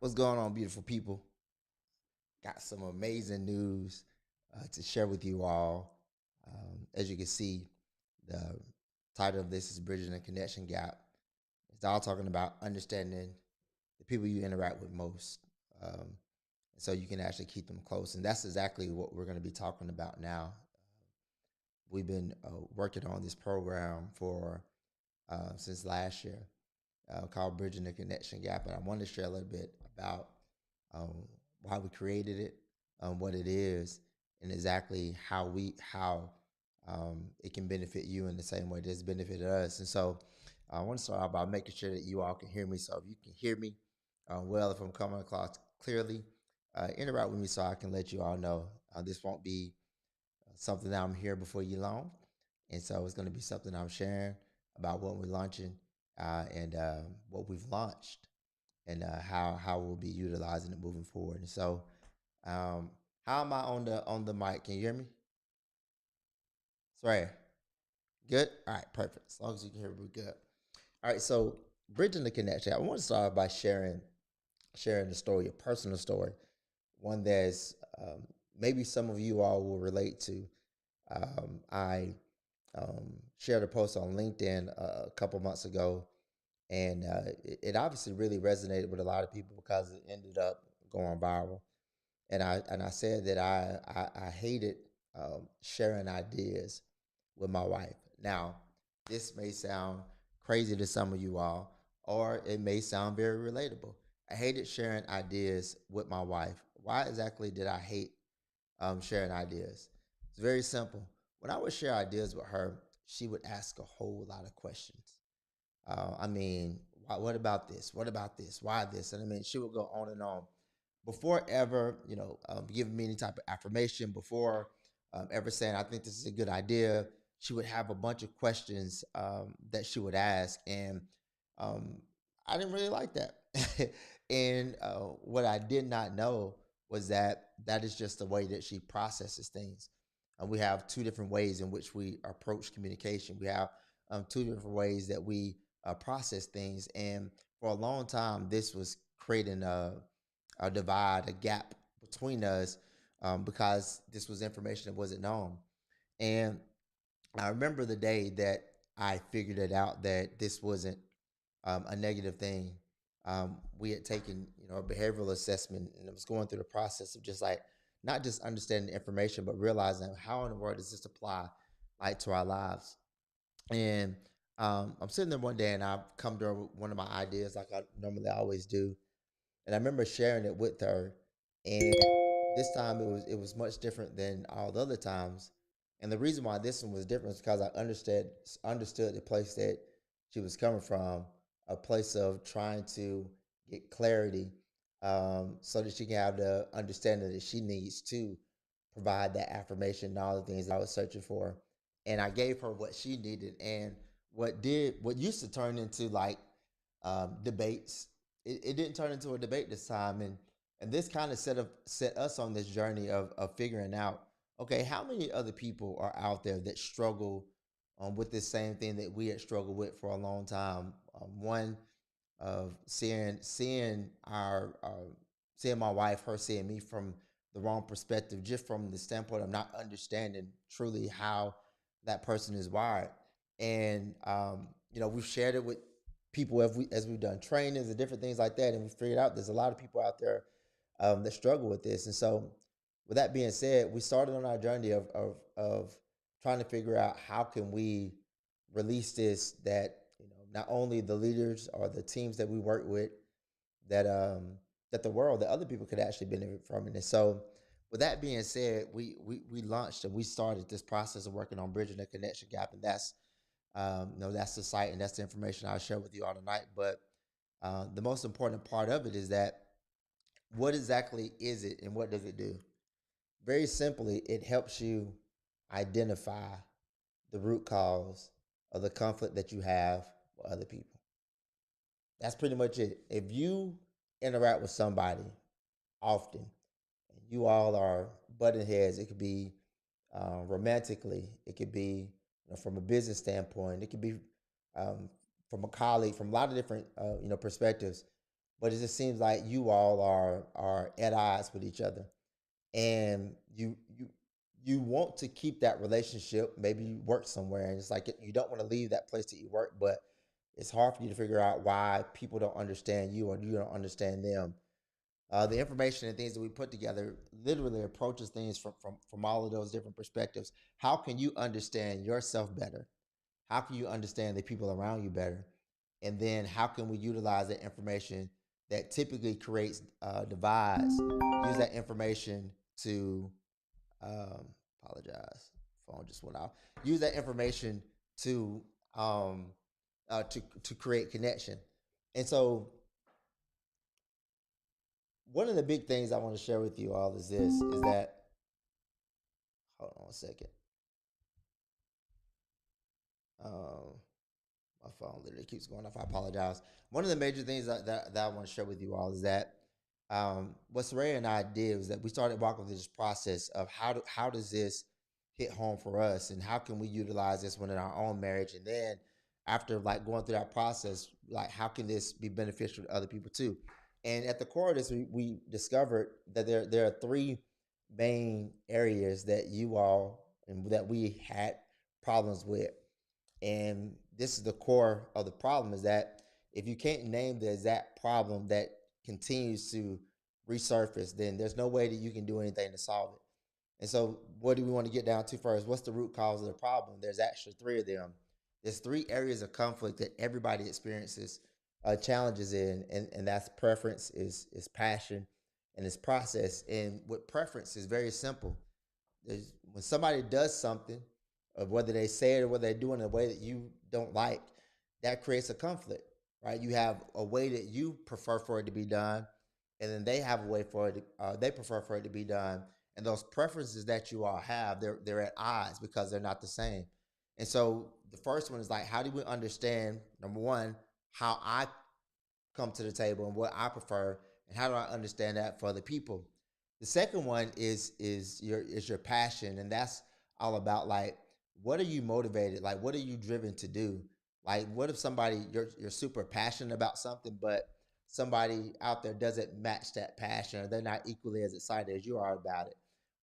What's going on, beautiful people? Got some amazing news to share with you all. As you can see, the title of this is Bridging the Connection Gap. It's all talking about understanding the people you interact with most. So you can actually keep them close. And that's exactly what we're going to be talking about now. We've been working on this program for since last year called Bridging the Connection Gap. And I wanted to share a little bit about um, why we created it, what it is, and exactly how it can benefit you in the same way that it's benefited us. And so I want to start out by making sure that you all can hear me. So if you can hear me well, if I'm coming across clearly, interact with me so I can let you all know this won't be something that I'm here before you long. And so it's going to be something I'm sharing about what we're launching and what we've launched and how we'll be utilizing it moving forward. And so, um, how am I on the mic? Can you hear me? Sorry. Good. All right. Perfect. As long as you can hear me, we're good. All right. So, bridging the connection. I want to start by sharing the story, a personal story, one that's maybe some of you all will relate to. I shared a post on LinkedIn a couple months ago, and it obviously really resonated with a lot of people because it ended up going viral. And I said that I hated sharing ideas with my wife. Now, this may sound crazy to some of you all, or it may sound very relatable. I hated sharing ideas with my wife. Why exactly did I hate sharing ideas? It's very simple. When I would share ideas with her, she would ask a whole lot of questions. I mean, what about this? What about this? Why this? And I mean, she would go on and on before ever, giving me any type of affirmation, before ever saying, I think this is a good idea. She would have a bunch of questions that she would ask. And um, I didn't really like that. And what I did not know was that that is just the way that she processes things. And we have two different ways in which we approach communication. We have two different ways that we process things. And for a long time, this was creating a divide, a gap between us because this was information that wasn't known. And I remember the day that I figured it out that this wasn't a negative thing. We had taken, a behavioral assessment, and it was going through the process of just like not just understanding the information, but realizing how in the world does this apply, like to our lives. And I'm sitting there one day, and I've come to her with one of my ideas, like I normally always do, and I remember sharing it with her. And this time it was much different than all the other times. And the reason why this one was different is because I understood the place that she was coming from, a place of trying to get clarity, so that she can have the understanding that she needs to provide that affirmation and all the things I was searching for. And I gave her what she needed. And what used to turn into like debates, it didn't turn into a debate this time. And this kind of set us on this journey of figuring out, okay, how many other people are out there that struggle with this same thing that we had struggled with for a long time. One of seeing seeing my wife, her seeing me from the wrong perspective, just from the standpoint of not understanding truly how that person is wired. And we've shared it with people as we've done trainings and different things like that, and we figured out there's a lot of people out there that struggle with this. And so, with that being said, we started on our journey of trying to figure out how can we release this, that not only the leaders or the teams that we work with, that that the world, that other people could actually benefit from it. And so, with that being said, we launched and we started this process of working on bridging the connection gap, and that's that's the site and that's the information I'll share with you all tonight. But the most important part of it is that what exactly is it and what does it do? Very simply, it helps you identify the root cause of the conflict that you have with other people. That's pretty much it. If you interact with somebody often and you all are butting heads, it could be romantically, it could be from a business standpoint, it could be um, from a colleague, from a lot of different perspectives. but it just seems like you all are at odds with each other, and you want to keep that relationship. Maybe you work somewhere, and it's like you don't want to leave that place that you work, but it's hard for you to figure out why people don't understand you or you don't understand them. The information and things that we put together literally approaches things from all of those different perspectives. How can you understand yourself better? How can you understand the people around you better? And then how can we utilize that information that typically creates divides? Use that information to um, apologize. Phone just went off. Use that information to to create connection. And so one of the big things I want to share with you all is this: is that hold on a second. Um, my phone literally keeps going off. I apologize. One of the major things that I want to share with you all is that what Soraya and I did was that we started walking through this process of how does this hit home for us, and how can we utilize this one in our own marriage, and then after like going through that process, like how can this be beneficial to other people too? And at the core of this, we discovered that there are three main areas that you all and that we had problems with, and this is the core of the problem, is that if you can't name the exact problem that continues to resurface, then there's no way that you can do anything to solve it. And so what do we want to get down to first? What's the root cause of the problem? There's actually three of them. There's three areas of conflict that everybody experiences challenges in, and that's preference, is passion, and is process. And with preference is very simple. When somebody does something, of whether they say it or whether they do it in a way that you don't like, that creates a conflict, right? You have a way that you prefer for it to be done, and then they have a way for it. They prefer for it to be done, and those preferences that you all have, they're at odds because they're not the same. And so the first one is like, how do we understand, number one, how I come to the table and what I prefer, and how do I understand that for other people? The second one is your passion, and that's all about like, what are you motivated? Like, what are you driven to do? Like, what if somebody, you're super passionate about something, but somebody out there doesn't match that passion, or they're not equally as excited as you are about it,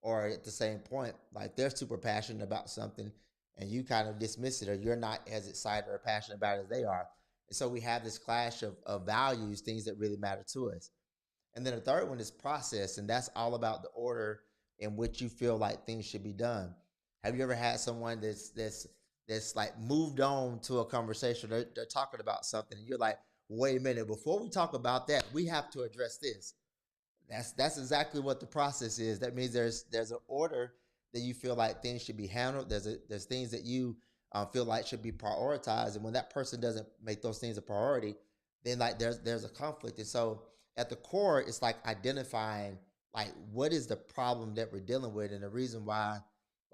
or at the same point, like they're super passionate about something and you kind of dismiss it, or you're not as excited or passionate about it as they are. And so we have this clash of values, things that really matter to us. And then the third one is process, and that's all about the order in which you feel like things should be done. Have you ever had someone that's like moved on to a conversation? They're talking about something, and you're like, wait a minute, before we talk about that, we have to address this. That's exactly what the process is. That means there's an order that you feel like things should be handled. There's things that you feel like should be prioritized, and when that person doesn't make those things a priority, then like there's a conflict. And so at the core, it's like identifying like what is the problem that we're dealing with, and the reason why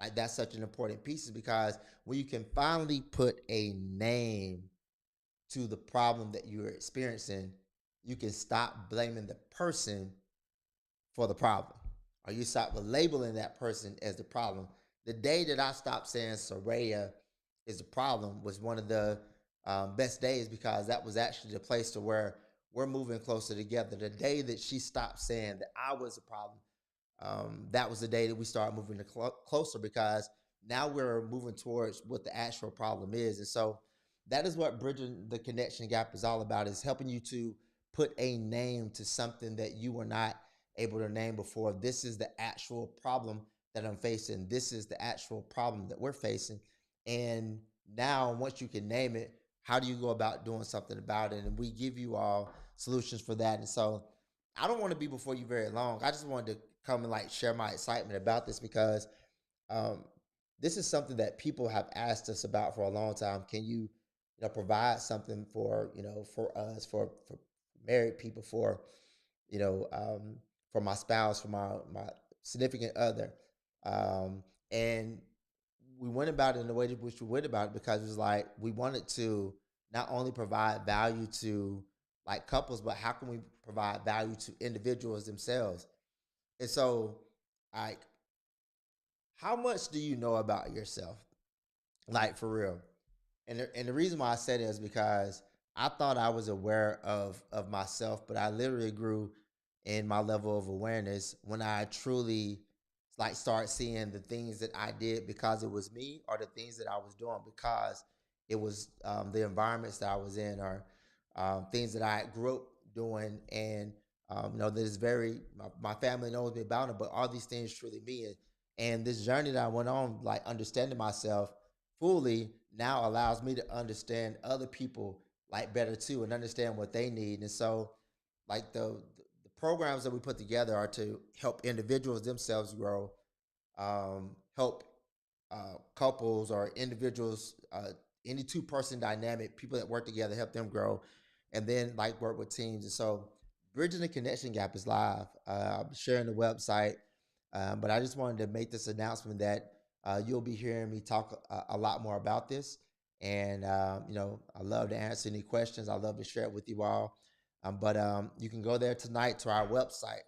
like that's such an important piece is because when you can finally put a name to the problem that you're experiencing, you can stop blaming the person for the problem, or you stop labeling that person as the problem. The day that I stopped saying Soraya is the problem was one of the best days, because that was actually the place to where we're moving closer together. The day that she stopped saying that I was the problem, that was the day that we started moving closer, because now we're moving towards what the actual problem is. And so that is what bridging the connection gap is all about, is helping you to put a name to something that you were not able to name before. This is the actual problem that I'm facing. This is the actual problem that we're facing. And now, once you can name it, how do you go about doing something about it? And we give you all solutions for that. And so I don't want to be before you very long. I just wanted to come and like share my excitement about this, because um, this is something that people have asked us about for a long time. Can you provide something for for us, for married people, you know um, for my spouse, for my significant other, and we went about it in the way that which we went about it, because it was like we wanted to not only provide value to like couples, but how can we provide value to individuals themselves? And so, like, how much do you know about yourself? Like, for real. And the reason why I said it is because I thought I was aware of myself, but I literally grew in my level of awareness when I truly like start seeing the things that I did because it was me, or the things that I was doing because it was the environments that I was in, or things that I grew up doing. And there's my family knows me about it, but all these things truly me. And this journey that I went on, like understanding myself fully, now allows me to understand other people like better too, and understand what they need. And so like the programs that we put together are to help individuals themselves grow, help couples or individuals, any two-person dynamic, people that work together, help them grow, and then like work with teams. And so Bridging the Connection Gap is live. I'm sharing the website, but I just wanted to make this announcement that you'll be hearing me talk a lot more about this. And I love to answer any questions. I love to share it with you all. But you can go there tonight to our website.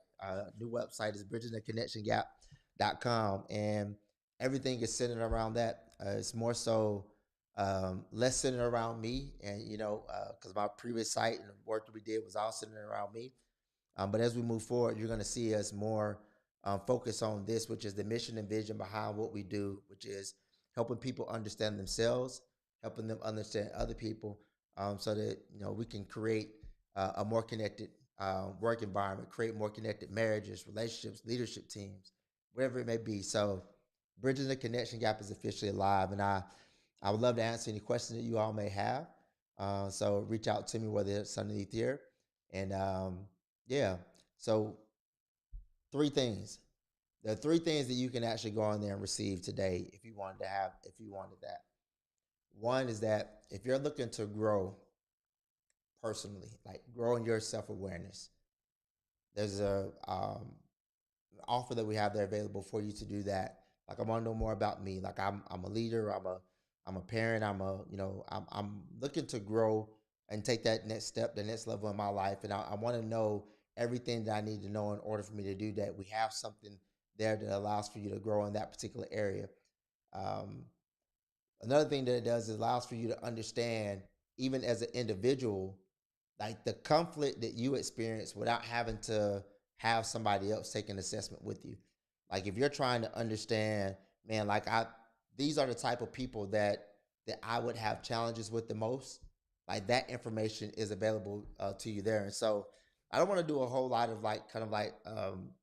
New website is bridgingtheconnectiongap.com, and everything is centered around that. It's more so less centered around me, and because my previous site and the work that we did was all centered around me. But as we move forward, you're going to see us more focus on this, which is the mission and vision behind what we do, which is helping people understand themselves, helping them understand other people, so that we can create a more connected work environment, create more connected marriages, relationships, leadership teams, whatever it may be. So, Bridging the Connection Gap is officially live, and I would love to answer any questions that you all may have. So reach out to me, whether it's underneath here, and yeah. So three things. There are three things that you can actually go on there and receive today if you wanted that. One is that if you're looking to grow personally, like growing your self awareness, there's a offer that we have there available for you to do that. Like I want to know more about me. Like I'm a leader. I'm a parent. I'm looking to grow and take that next step, the next level in my life, and I want to know everything that I need to know in order for me to do that. We have something there that allows for you to grow in that particular area. Um, Another thing that it does is allows for you to understand, even as an individual, like the conflict that you experience without having to have somebody else take an assessment with you. Like if you're trying to understand, man, these are the type of people that I would have challenges with the most. Like that information is available to you there. And so I don't want to do a whole lot of like kind of like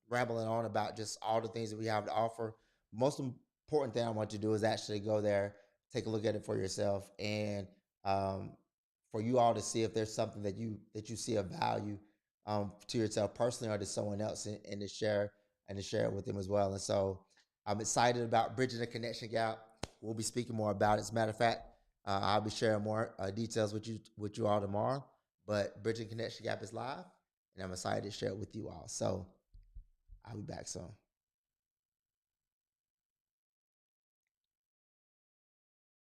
rambling on about just all the things that we have to offer. Most important thing I want you to do is actually go there, take a look at it for yourself, and um, for you all to see if there's something that you see a value to yourself personally or to someone else, and to share it with them as well. And so I'm excited about Bridging the Connection Gap. We'll be speaking more about it. As a matter of fact, I'll be sharing more details with you all tomorrow. But Bridging Connection Gap is live, and I'm excited to share it with you all. So I'll be back soon.